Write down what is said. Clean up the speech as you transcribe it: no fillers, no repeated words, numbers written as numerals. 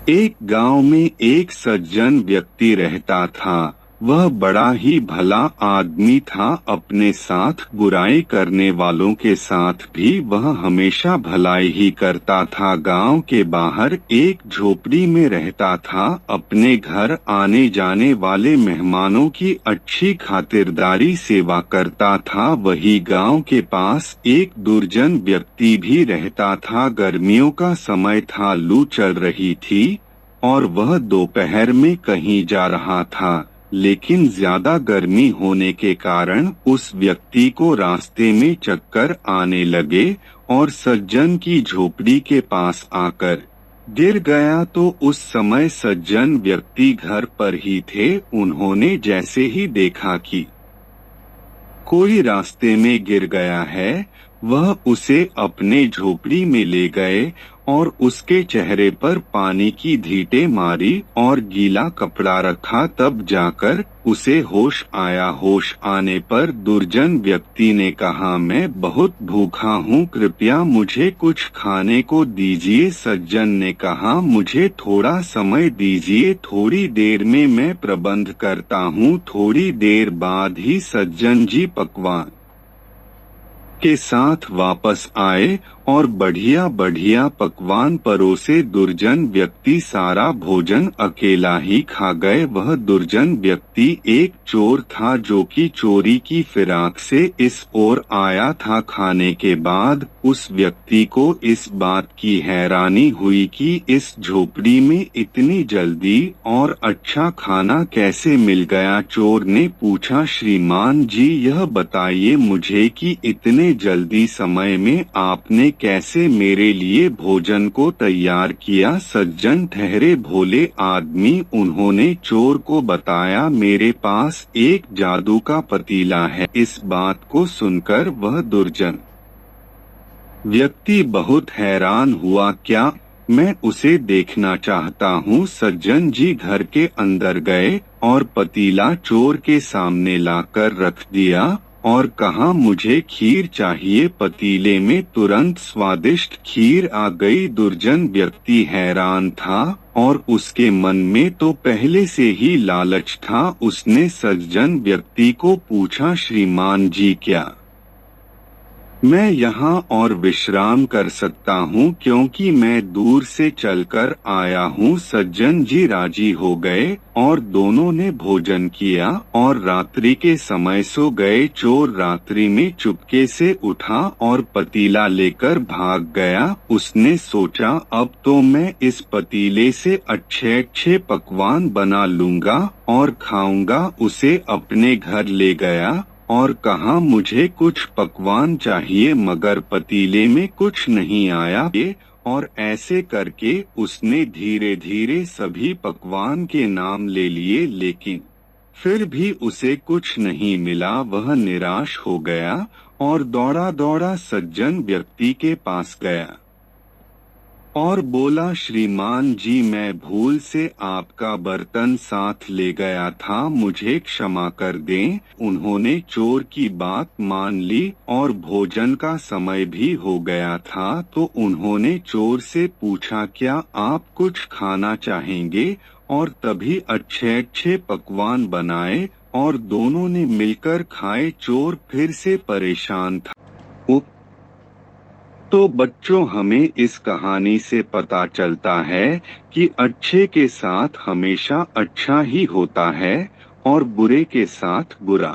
एक गांव में एक सज्जन व्यक्ति रहता था। वह बड़ा ही भला आदमी था। अपने साथ बुराई करने वालों के साथ भी वह हमेशा भलाई ही करता था। गांव के बाहर एक झोपड़ी में रहता था। अपने घर आने जाने वाले मेहमानों की अच्छी खातिरदारी सेवा करता था। वही गांव के पास एक दुर्जन व्यक्ति भी रहता था। गर्मियों का समय था, लू चल रही थी और वह दोपहर में कहीं जा रहा था, लेकिन ज्यादा गर्मी होने के कारण उस व्यक्ति को रास्ते में चक्कर आने लगे और सज्जन की झोपड़ी के पास आकर गिर गया। तो उस समय सज्जन व्यक्ति घर पर ही थे। उन्होंने जैसे ही देखा कि कोई रास्ते में गिर गया है, वह उसे अपने झोपड़ी में ले गए और उसके चेहरे पर पानी की धीटे मारी और गीला कपड़ा रखा। तब जाकर उसे होश आया। होश आने पर दुर्जन व्यक्ति ने कहा, मैं बहुत भूखा हूँ, कृपया मुझे कुछ खाने को दीजिए। सज्जन ने कहा, मुझे थोड़ा समय दीजिए, थोड़ी देर में मैं प्रबंध करता हूँ। थोड़ी देर बाद ही सज्जन जी पकवान के साथ वापस आए और बढ़िया बढ़िया पकवान परोसे। दुर्जन व्यक्ति सारा भोजन अकेला ही खा गए। वह दुर्जन व्यक्ति एक चोर था जो कि चोरी की फिराक से इस ओर आया था। खाने के बाद उस व्यक्ति को इस बात की हैरानी हुई कि इस झोपड़ी में इतनी जल्दी और अच्छा खाना कैसे मिल गया। चोर ने पूछा, श्रीमान जी यह बताइए मुझे कि इतने जल्दी समय में आपने कैसे मेरे लिए भोजन को तैयार किया। सज्जन ठहरे भोले आदमी। उन्होंने चोर को बताया, मेरे पास एक जादू का पतीला है। इस बात को सुनकर वह दुर्जन व्यक्ति बहुत हैरान हुआ। क्या? मैं उसे देखना चाहता हूँ। सज्जन जी घर के अंदर गए और पतीला चोर के सामने लाकर रख दिया और कहा, मुझे खीर चाहिए। पतीले में तुरंत स्वादिष्ट खीर आ गई। दुर्जन व्यक्ति हैरान था और उसके मन में तो पहले से ही लालच था। उसने सज्जन व्यक्ति को पूछा, श्रीमान जी क्या मैं यहाँ और विश्राम कर सकता हूँ, क्योंकि मैं दूर से चलकर आया हूँ। सज्जन जी राजी हो गए और दोनों ने भोजन किया और रात्रि के समय सो गए। चोर रात्रि में चुपके से उठा और पतीला लेकर भाग गया। उसने सोचा, अब तो मैं इस पतीले से अच्छे अच्छे पकवान बना लूंगा और खाऊंगा। उसे अपने घर ले गया और कहा, मुझे कुछ पकवान चाहिए, मगर पतीले में कुछ नहीं आया। और ऐसे करके उसने धीरे धीरे सभी पकवान के नाम ले लिए, लेकिन फिर भी उसे कुछ नहीं मिला। वह निराश हो गया और दौड़ा दौड़ा सज्जन व्यक्ति के पास गया और बोला, श्रीमान जी मैं भूल से आपका बर्तन साथ ले गया था, मुझे क्षमा कर दें। उन्होंने चोर की बात मान ली और भोजन का समय भी हो गया था। तो उन्होंने चोर से पूछा, क्या आप कुछ खाना चाहेंगे? और तभी अच्छे अच्छे पकवान बनाए और दोनों ने मिलकर खाए। चोर फिर से परेशान था। तो बच्चों, हमें इस कहानी से पता चलता है कि अच्छे के साथ हमेशा अच्छा ही होता है और बुरे के साथ बुरा।